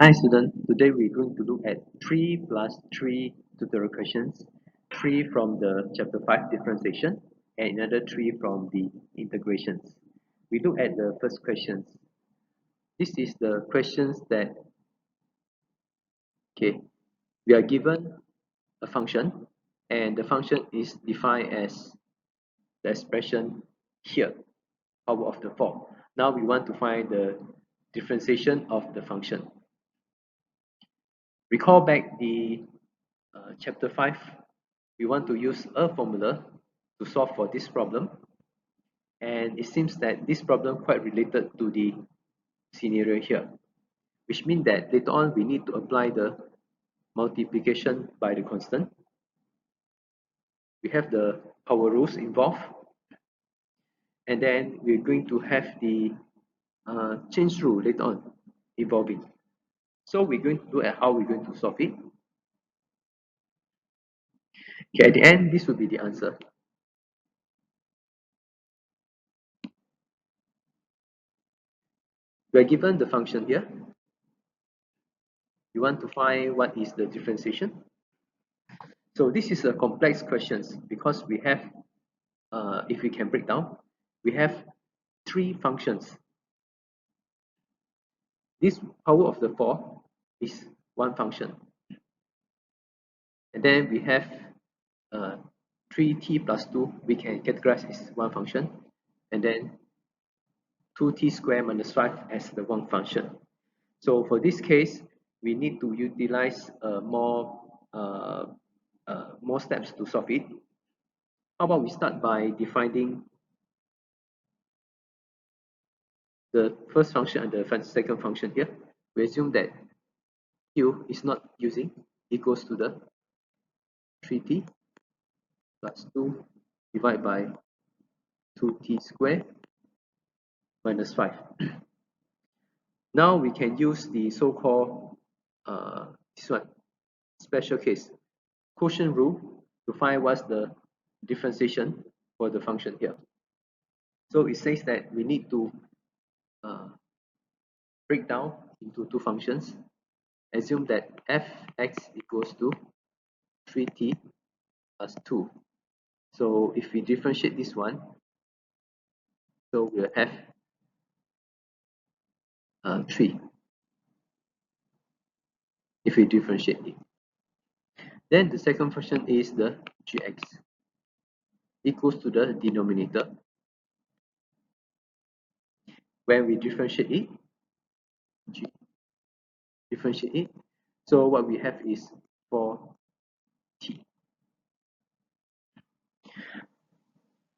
Hi students, today we're going to look at 3 plus 3 tutorial questions, 3 from the chapter 5 differentiation and another 3 from the integrations. We look at the first questions. This is the questions that, okay, we are given a function and the function is defined as the expression here, power of the 4. Now we want to find the differentiation of the function. Recall back the chapter 5, we want to use a formula to solve for this problem, and it seems that this problem quite related to the scenario here, which means that later on we need to apply the multiplication by the constant. We have the power rules involved, and then we're going to have the change rule later on involving. So we're going to look at how we're going to solve it. Okay, at the end, this will be the answer. We are given the function here. You want to find what is the differentiation. So this is a complex question because we have, if we can break down, we have 3 functions. This power of the 4 is one function. And then we have 3t plus 2, we can categorize as one function. And then 2t squared minus 5 as the one function. So for this case, we need to utilize more steps to solve it. How about we start by defining the first function and the second function here. We assume that q is not using equals to the 3t plus 2 divided by 2t squared minus 5. Now we can use the so-called this one special case quotient rule to find what's the differentiation for the function here. So it says that we need to break down into 2 functions. Assume that f(x) equals to 3t plus 2. So if we differentiate this one, so we'll have 3 if we differentiate it. Then the second function is the gx equals to the denominator. When we differentiate it, differentiate it, so what we have is 4t.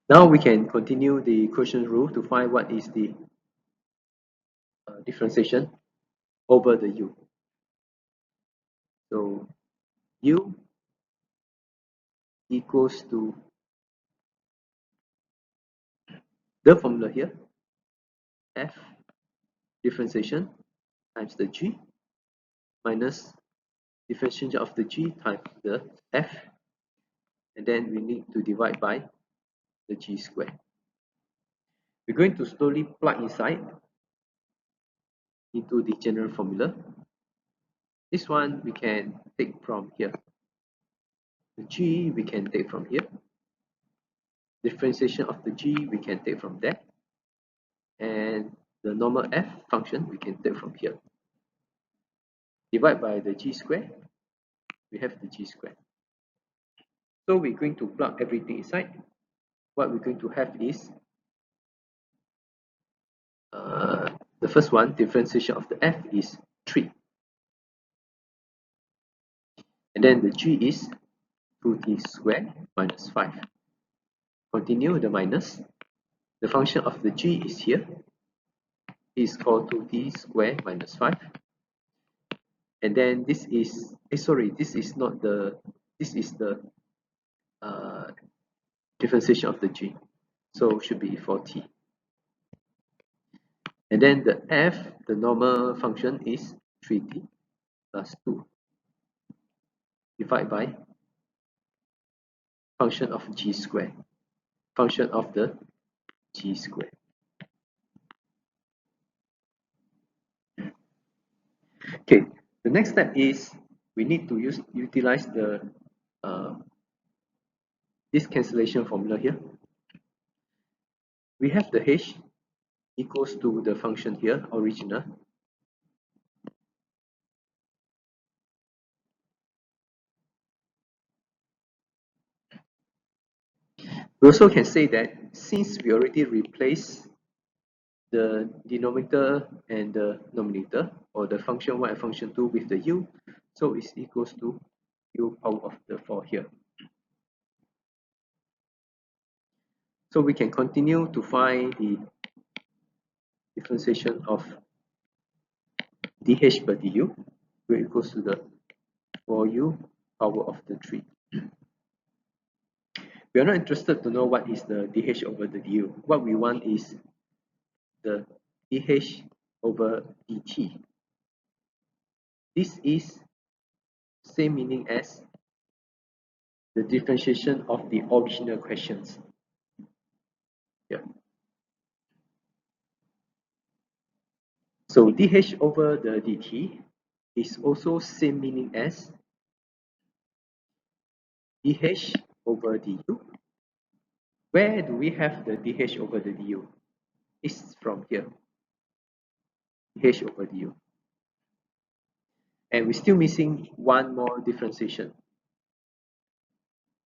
Now we can continue the quotient rule to find what is the differentiation over the u. So u equals to the formula here, f differentiation times the g minus differentiation of the g times the f, and then we need to divide by the g squared. We're going to slowly plug inside into the general formula. This one we can take from here. The g we can take from here. Differentiation of the g we can take from there. And the normal f function we can take from here. Divide by the g squared, we have the g squared. So we're going to plug everything inside. What we're going to have is the first one, differentiation of the f is 3. And then the g is 2t squared minus 5. Continue the minus. The function of the g is here. Is called 2t squared minus 5. And then this is, this is not the, this is the differentiation of the g. So should be 4t. And then the f, the normal function is 3t plus 2 divided by function of g squared, function of the g squared. Okay, the next step is we need to utilize the uh, this cancellation formula here. We have the h equals to the function here, original. We also can say that since we already replaced the denominator and the numerator, or the function 1 and function 2 with the u, so it's equals to u power of the 4 here. So we can continue to find the differentiation of dh per du, which equals to the 4u power of the 3. We are not interested to know what is the dh over the du. What we want is the dh over dt. This is same meaning as the differentiation of the original questions. Yeah. So dh over the dt is also same meaning as dh over du. Where do we have the dh over the du? It's from here, dh over du. And we're still missing one more differentiation.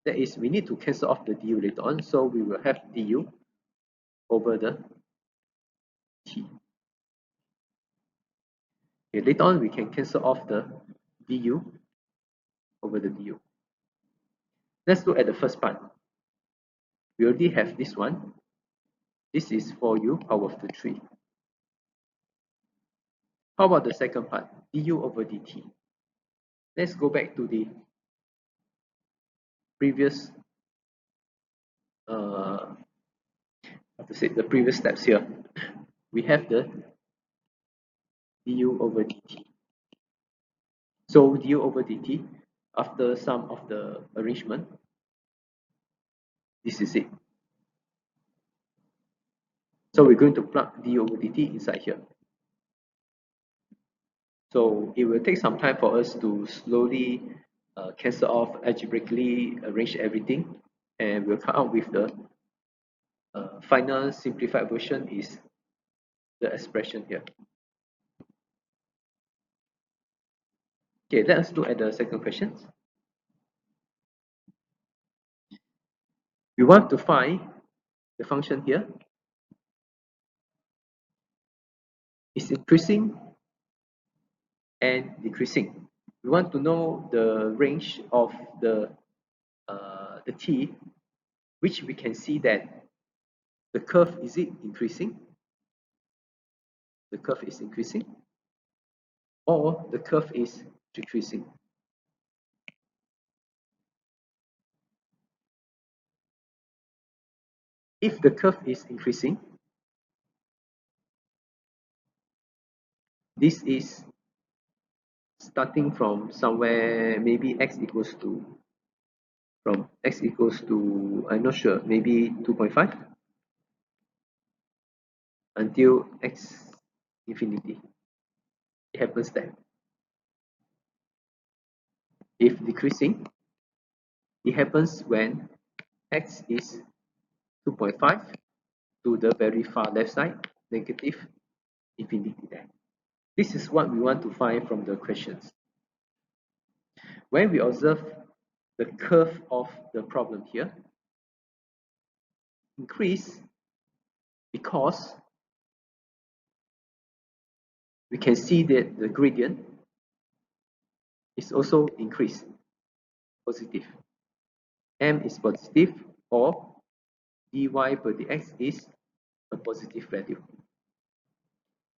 That is, we need to cancel off the du later on, so we will have du over the t. Okay, later on, we can cancel off the du over the du. Let's look at the first part. We already have this one. This is 4u power of the 3. How about the second part, du over dt? Let's go back to the previous the previous steps here. We have the du over dt. So du over dt, after some of the arrangement, this is it. So we're going to plug du over dt inside here. So it will take some time for us to slowly cancel off, algebraically arrange everything, and we'll come out with the final simplified version is the expression here. Okay, let us look at the second question. We want to find the function here is increasing and decreasing. We want to know the range of the t, which we can see that the curve, is it increasing? The curve is increasing, or the curve is decreasing. If the curve is increasing, this is starting from somewhere, maybe x equals to, from x equals to, I'm not sure, maybe 2.5 until x infinity. It happens there. If decreasing, it happens when x is 2.5 to the very far left side, negative infinity there. This is what we want to find from the questions. When we observe the curve of the problem here, increase because we can see that the gradient is also increased, positive. M is positive, or dy per dx is a positive value.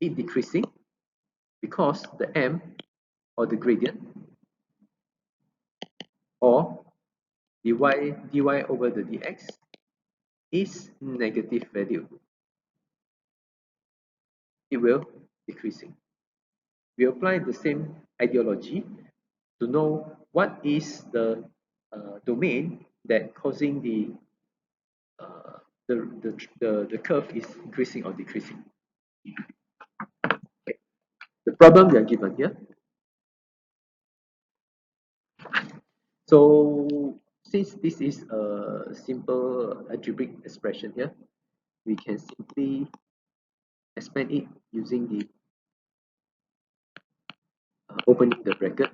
It decreasing because the m, or the gradient, or dy over the dx is negative value. It will decreasing. We apply the same ideology to know what is the domain that causing uh, the curve is increasing or decreasing. Okay. The problem we are given here, So since this is a simple algebraic expression here, we can simply expand it using the opening the bracket.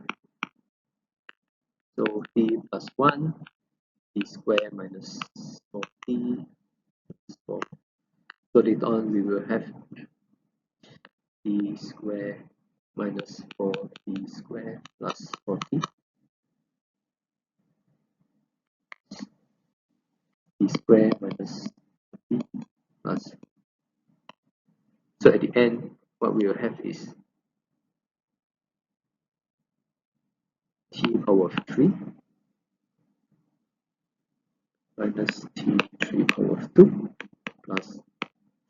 So t plus 1 t square minus 4t is 4. So later on we will have t square minus 4t square plus 4t t square minus t plus. So at the end, what we will have is t power of 3 minus t3 power of 2 plus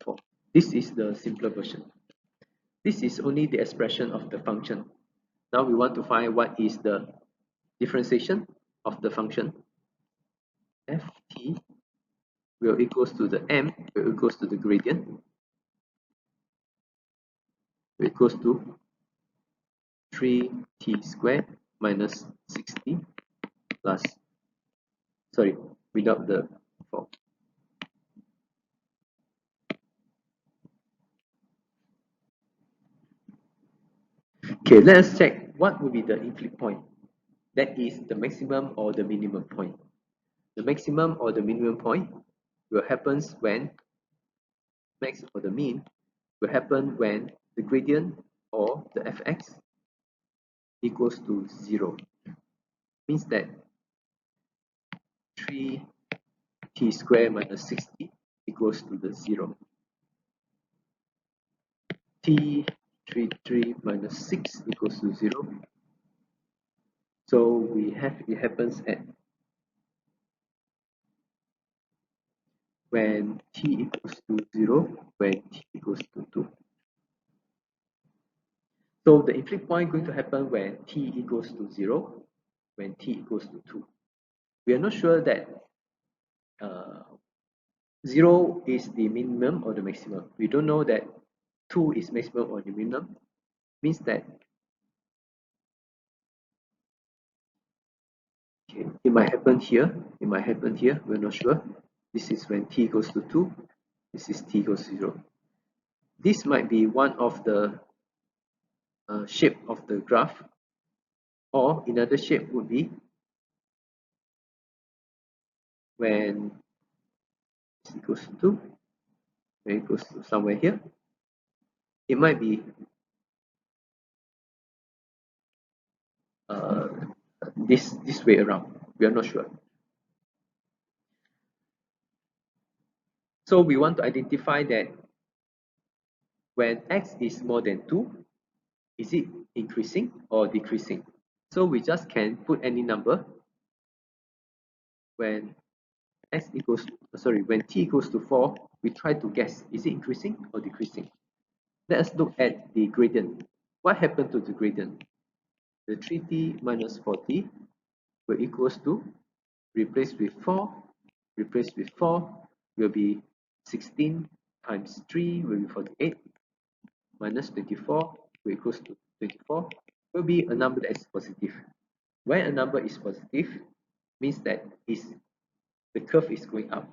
4. This is the simpler version. This is only the expression of the function. Now we want to find what is the differentiation of the function. Ft will equals to the m will equals to the gradient will equals to 3t squared minus 60 plus, sorry, without the 4. Okay, let us check what will be the inflection point. That is the maximum or the minimum point. The maximum or the minimum point will happen when max or the mean will happen when the gradient or the fx equals to 0. Means that 3t squared minus 60 equals to the 0. T 3 minus 6 equals to 0. So we have it happens at when t equals to 0, when t equals to 2. So the inflection point going to happen when t equals to 0, when t equals to 2. We are not sure that uh, 0 is the minimum or the maximum. We don't know that 2 is maximum or the minimum. Means that okay, it might happen here, it might happen here, we're not sure. This is when t equals to 2, this is t equals to 0. This might be one of the shape of the graph, or another shape would be when this equals to 2, when it equals to somewhere here. It might be uh, this way around. We are not sure. So we want to identify that when x is more than 2, is it increasing or decreasing? So we just can put any number when x equals when t equals to 4, we try to guess, is it increasing or decreasing? Let us look at the gradient. What happened to the gradient? The 3t minus 4t will equals to, replace with 4, replace with 4 will be 16 times 3 will be 48, minus 24 will equals to 24, will be a number that is positive. When a number is positive, means that the curve is going up,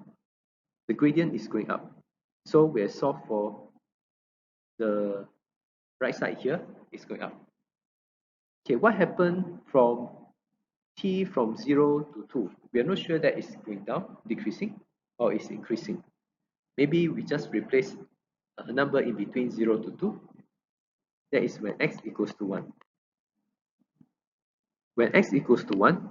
the gradient is going up. So we have solved for the right side here is going up. Okay, what happened from t from 0 to 2? We are not sure that it's going down, decreasing, or is increasing. Maybe we just replace a number in between 0 to 2. That is when x equals to 1. When x equals to 1,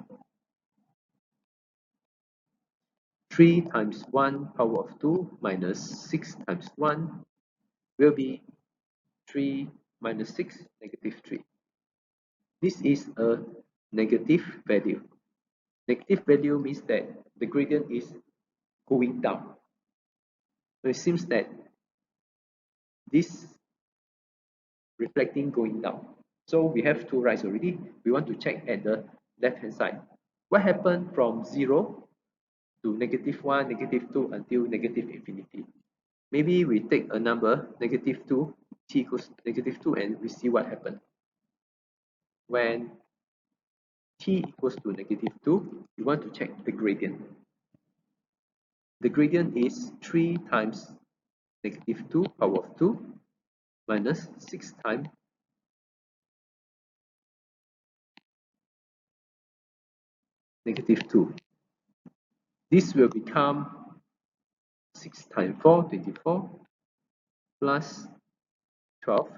3 times 1 power of 2 minus 6 times 1 will be 3 minus 6, negative 3. This is a negative value. Negative value means that the gradient is going down. So it seems that this reflecting going down. So we have two rights already. We want to check at the left hand side. What happened from 0 to negative 1, negative 2 until negative infinity? Maybe we take a number, negative 2, t equals negative 2, and we see what happened. When t equals to -2, we want to check the gradient. The gradient is 3 times -2 power of 2 minus 6 times -2. This will become 6 times 4, 24, plus 12,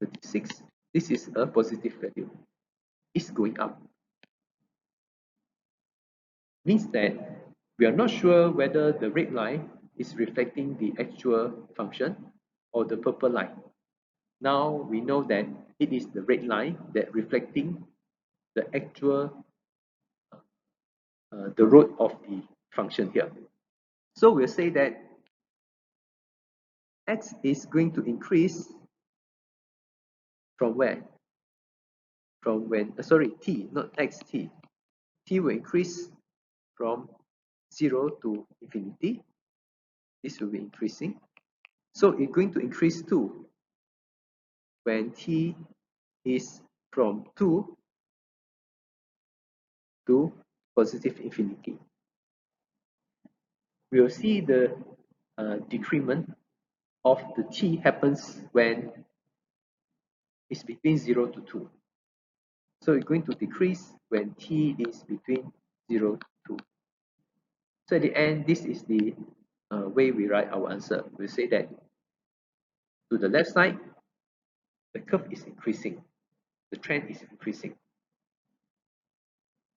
36. This is a positive value. It's going up. Means that we are not sure whether the red line is reflecting the actual function or the purple line. Now we know that it is the red line that reflecting the actual the root of the function here. So we'll say that x is going to increase from where? From when, t, not x, t. T will increase from 0 to infinity. This will be increasing. So it's going to increase too when t is from 2 to positive infinity. We will see the decrement of the t happens when it's between 0 to 2. So it's going to decrease when t is between 0 to 2. So at the end, this is the way we write our answer. We say that to the left side, the curve is increasing. The trend is increasing.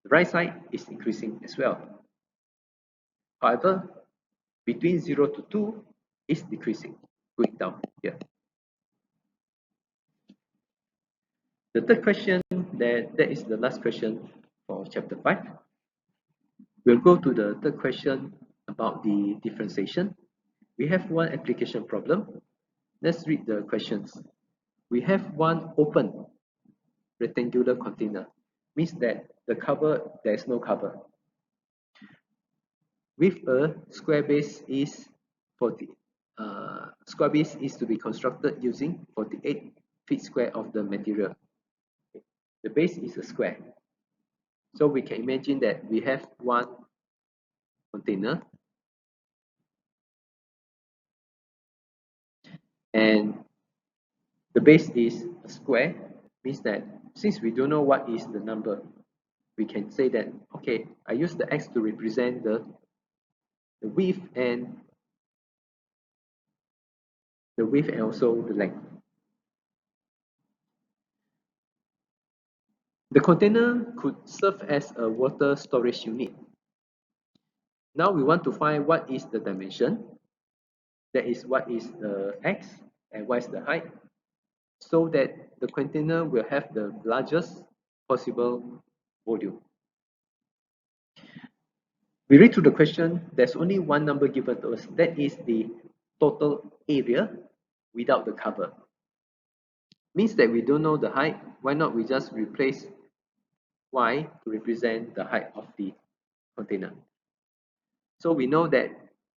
The right side is increasing as well. However, between 0 to 2 is decreasing, going down here. The third question, that is the last question for chapter 5. We'll go to the third question about the differentiation. We have one application problem. Let's read the questions. We have one open rectangular container. Means that the cover, there is no cover. With a square base is 40. Square base is to be constructed using 48 feet square of the material. The base is a square. So we can imagine that we have one container and the base is a square. Means that since we don't know what is the number, we can say that, okay, I use the x to represent the width and also the length. The container could serve as a water storage unit. Now we want to find what is the dimension, that is what is the x and what is the height, so that the container will have the largest possible volume. We read through the question, there's only one number given to us, that is the total area without the cover. Means that we don't know the height, why not we just replace y to represent the height of the container. So we know that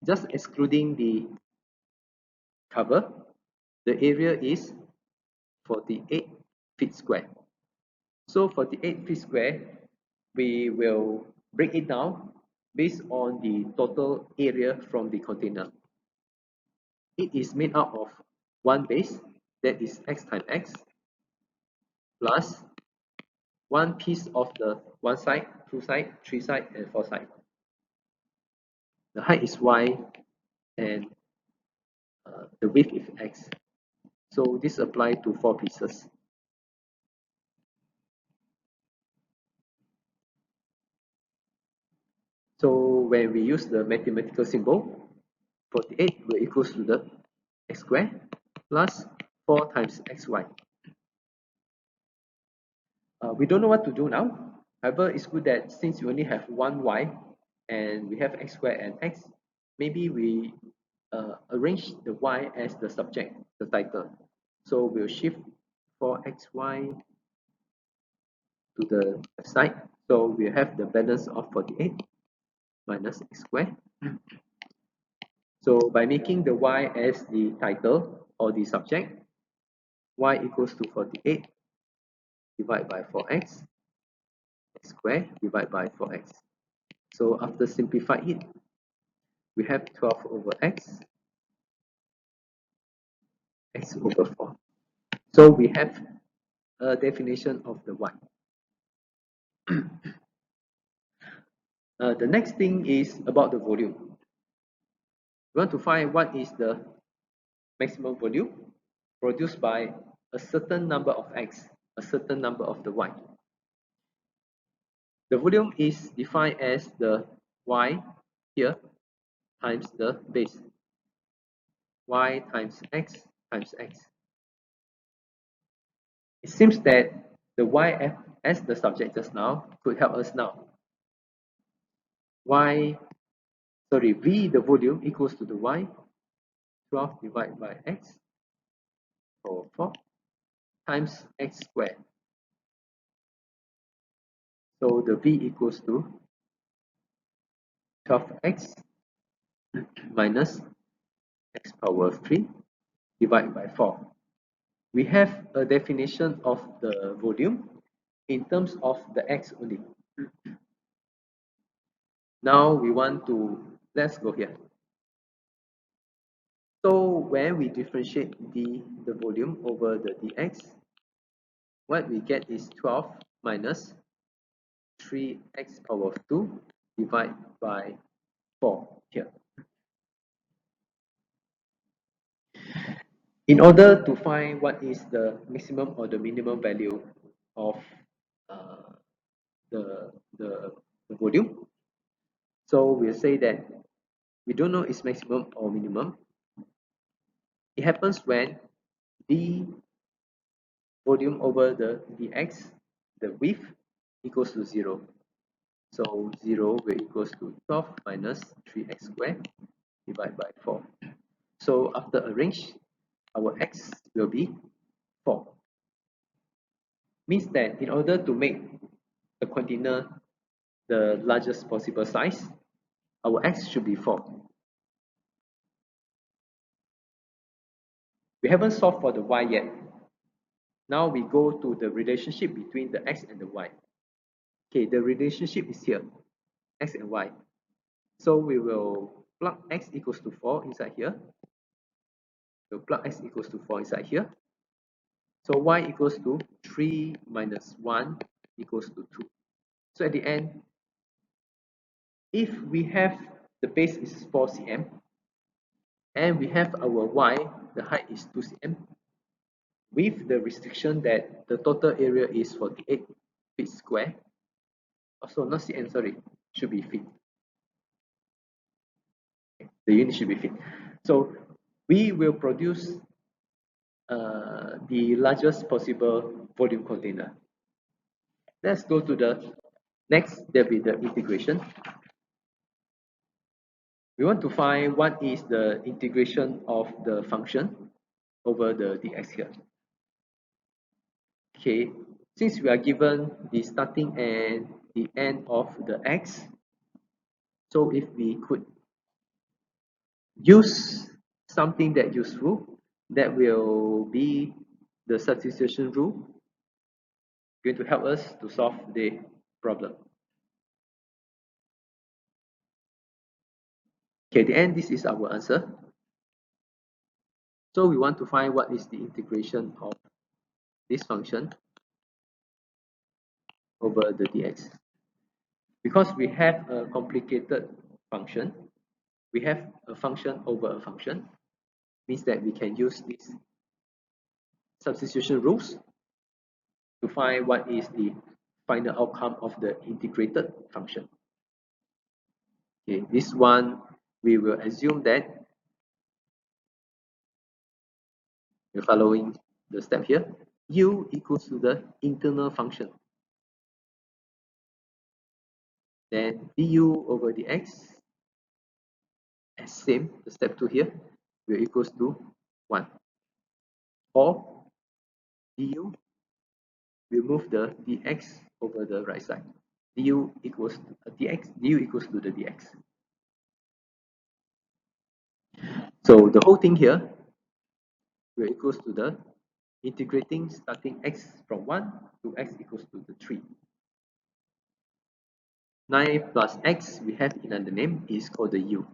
just excluding the cover, the area is 48 feet square. So 48 feet square, we will break it down based on the total area from the container. It is made up of one base, that is x times x, plus one piece of the one side, two side, three side, and four side. The height is y, and the width is x. So this applies to 4 pieces. So when we use the mathematical symbol, 48 will equals to the x squared plus 4 times xy. We don't know what to do now. However, it's good that since we only have one y and we have x squared and x, maybe we arrange the y as the subject, the title. So we'll shift 4xy to the left side. So we have the balance of 48 minus x squared. So by making the y as the title or the subject, y equals to 48 divided by 4x. x squared divided by 4x. So after simplifying it, we have 12 over x over 4. So we have a definition of the y. The next thing is about the volume. We want to find what is the maximum volume produced by a certain number of x, a certain number of the y. The volume is defined as the y here times the base, y times x times x. It seems that the y as the subject just now could help us now. V the volume equals to the y, 12 divided by x over 4 times x squared. So the v equals to 12x minus x power 3 divided by 4. We have a definition of the volume in terms of the x only. Now we want to, let's go here. So when we differentiate the volume over the dx, what we get is 12 minus 3x power 2 divided by 4 here. In order to find what is the maximum or the minimum value of uh, the volume, so we'll say that we don't know its maximum or minimum. It happens when the volume over the dx, the width equals to 0. So 0 will equals to 12 minus 3x squared divided by 4. So after arrange, our x will be 4. Means that in order to make a container the largest possible size, our x should be 4. We haven't solved for the y yet. Now we go to the relationship between the x and the y. Okay, the relationship is here, x and y. So we will plug x equals to 4 inside here. We'll plug x equals to 4 inside here. So y equals to 3 minus 1 equals to 2. So at the end, if we have the base is 4 cm and we have our y, the height is 2 cm, with the restriction that the total area is 48 feet square. Also, not cm, sorry, should be feet. The unit should be feet. So we will produce the largest possible volume container. Let's go to the next, there'll be the integration. We want to find what is the integration of the function over the dx here. Okay, since we are given the starting and the end of the x, so if we could use something that useful, that will be the substitution rule, going to help us to solve the problem. Okay, at the end, this is our answer. So we want to find what is the integration of this function over the dx. Because we have a complicated function, we have a function over a function, means that we can use these substitution rules to find what is the final outcome of the integrated function. Okay, this one we will assume that you're following the step here. U equals to the internal function. Then du over dx, as same, the step 2 here, will equals to 1. Or du, we move the dx over the right side. Du equals to the dx. So the whole thing here will equals to the integrating starting x from 1 to x equals to the 3. 9 plus x we have in the name is called the u.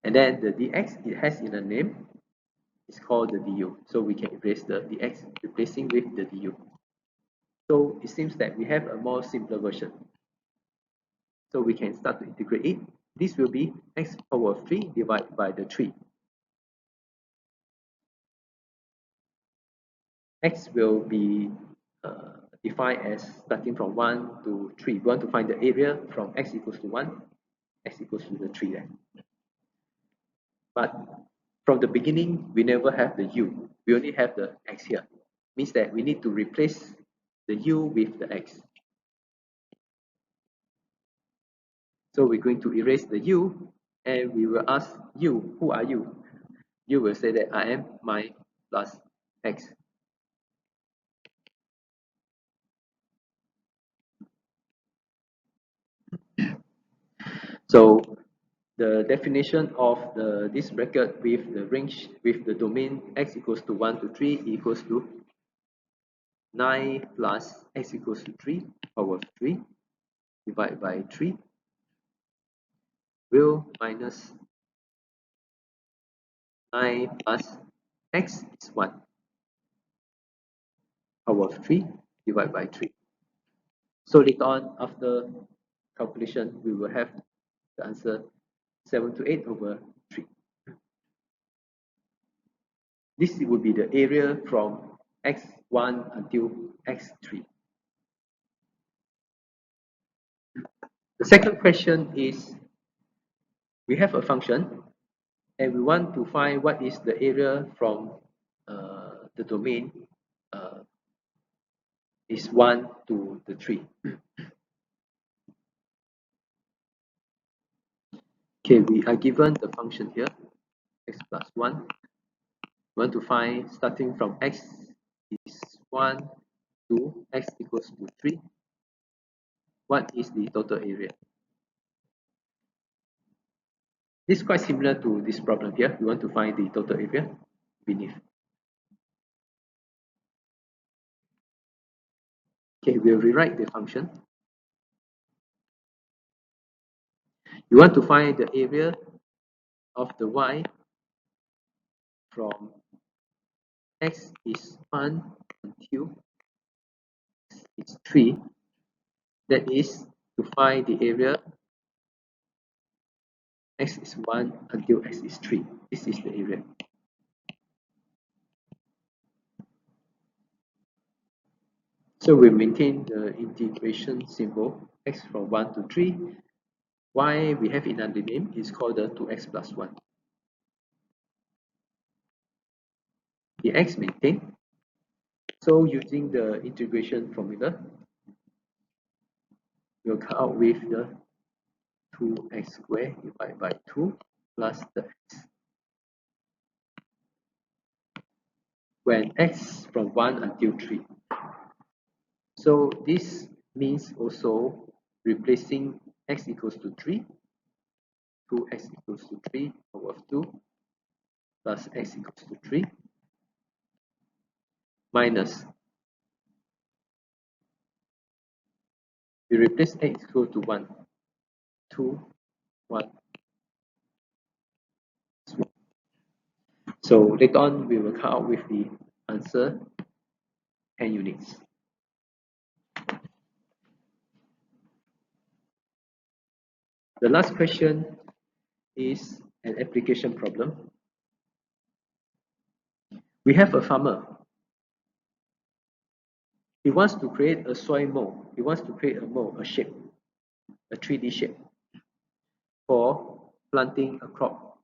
And then the dx it has in the name is called the du. So we can erase the dx replacing with the du. So it seems that we have a more simpler version. So we can start to integrate it. This will be x power 3 divided by the 3. X will be defined as starting from 1 to 3. We want to find the area from x equals to 1, x equals to the 3 there. But from the beginning, we never have the u. We only have the x here. Means that we need to replace the u with the x. So we're going to erase the u and we will ask you, who are you? You will say that I am my plus x. So the definition of this bracket with the range with the domain x equals to 1 to 3 equals to 9 plus x equals to 3 power 3 divided by 3 will minus 9 plus x is 1 power 3 divided by 3. So later on, after calculation, we will have the answer 7 to 8 over 3. This would be the area from x1 until x3. The second question is, we have a function and we want to find what is the area from the domain is 1 to the 3. Okay, we are given the function here, x plus 1. We want to find starting from x is 1 to x equals to 3. What is the total area? This is quite similar to this problem here. We want to find the total area beneath. Okay, we'll rewrite the function. You want to find the area of the y from x is 1 until x is 3. That is to find the area x is 1 until x is 3. This is the area. So we maintain the integration symbol x from 1 to 3. Y we have in the name is called the 2x plus 1. The x maintained. So using the integration formula, we'll come out with the 2x squared divided by 2 plus the x. When x from 1 until 3. So this means also replacing x equals to 3, 2x equals to 3 over 2 plus x equals to 3 minus, we replace x equal to 1, 2, 1. So later on we will come out with the answer 10 units. The last question is an application problem. We have a farmer. He wants to create a soil mold. He wants to create a mold, a shape, a 3D shape for planting a crop.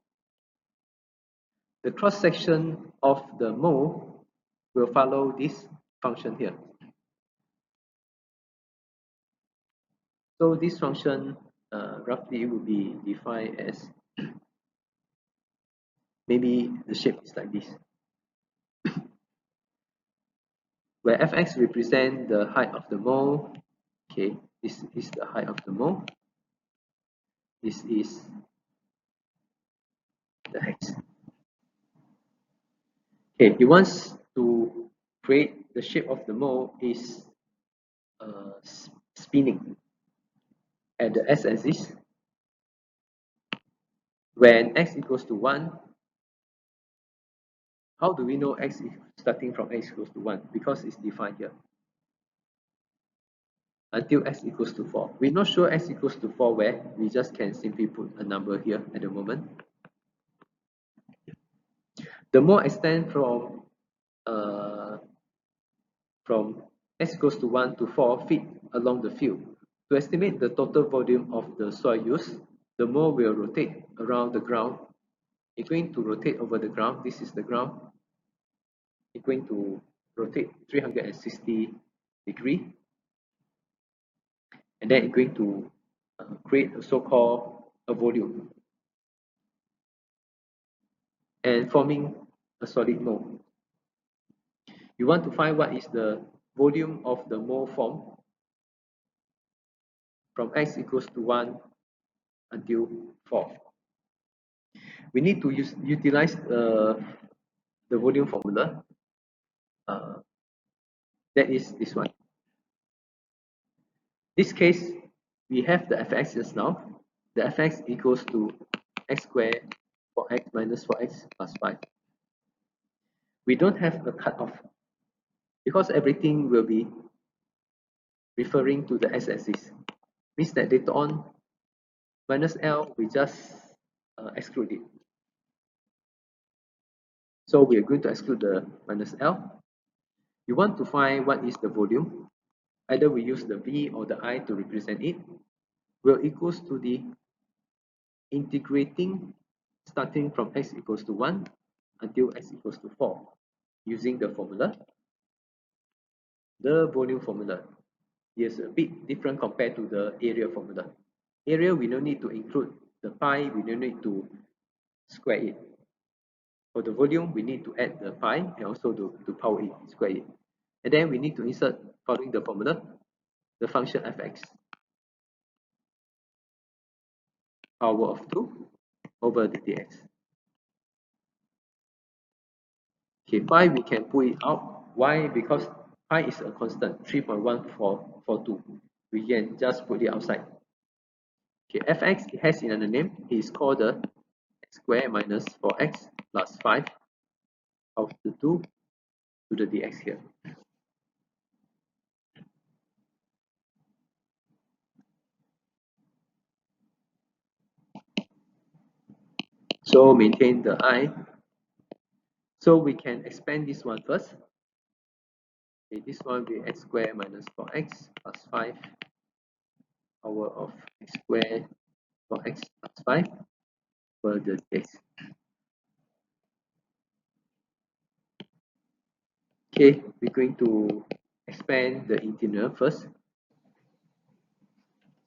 The cross section of the mold will follow this function here. So this function roughly will be defined as, maybe the shape is like this, where fx represents the height of the mold. Okay, this is the height of the mold. This is the x. Okay, he wants to create the shape of the mold is spinning at the x-axis. When x equals to 1, how do we know x is starting from x equals to 1? Because it's defined here. Until x equals to 4. We're not sure x equals to 4 where, we just can simply put a number here at the moment. The more extend from x equals to 1 to 4 feet along the field. To estimate the total volume of the soil used, the more will rotate around the ground. It's going to rotate over the ground. This is the ground. It's going to rotate 360 degrees, and then it's going to create a so-called a volume and forming a solid mole. You want to find what is the volume of the mole formed from x equals to 1 until 4. We need to utilize the volume formula. That is this one. This case, we have the fx just now. The fx equals to x squared for x minus 4x plus 5. We don't have a cutoff because everything will be referring to the x-axis. Means that later on, minus L, we just exclude it. So we are going to exclude the minus L. You want to find what is the volume. Either we use the V or the I to represent it. Will equals to the integrating starting from x equals to 1 until x equals to 4 using the formula. The volume formula is a bit different compared to the area formula. Area, we don't need to include the pi, we don't need to square it. For the volume, we need to add the pi and also to power it, square it. And then we need to insert, following the formula, the function fx. Power of 2 over the dx. Okay, pi we can pull it out. Why? Because pi is a constant, 3.1442. We can just put it outside. Okay, fx it has another name. It is called the x squared minus 4x plus 5 of the 2 to the dx here. So maintain the I. So we can expand this one first. Okay, this one will be x squared minus 4x plus 5 power of x squared 4x plus 5 for the dx. Okay, we're going to expand the integral first.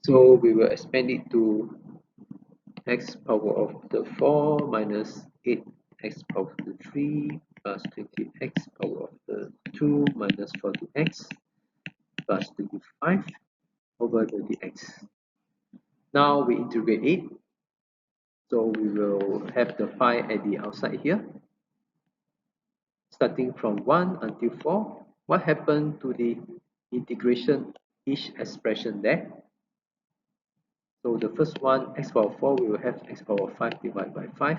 So we will expand it to x power of the 4 minus 8x power of the 3 plus 20x power of the 2 minus 40x plus 25 over the dx. Now we integrate it. So we will have the pi at the outside here. Starting from 1 until 4. What happened to the integration each expression there? So the first one, x power 4, we will have x power 5 divided by 5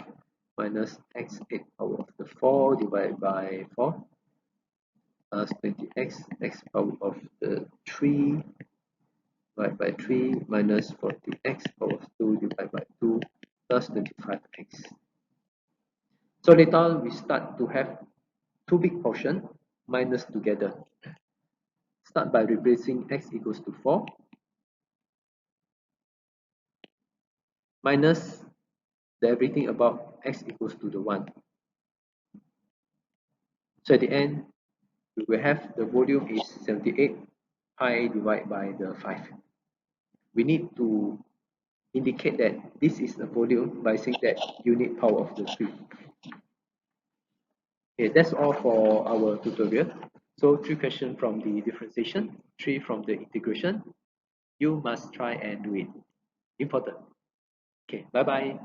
minus x 8 power of the 4 divided by 4 plus 20x x power of the 3 divided by 3 minus 40x power of 2 divided by 2 plus 25x. So later on, we start to have two big portions minus together. Start by replacing x equals to 4 minus the everything about x equals to the 1. So at the end, we will have the volume is 78 pi divided by the 5. We need to indicate that this is the volume by saying that unit power of the 3. Okay, that's all for our tutorial. So 3 questions from the differentiation, 3 from the integration. You must try and do it. Important. Okay, bye bye.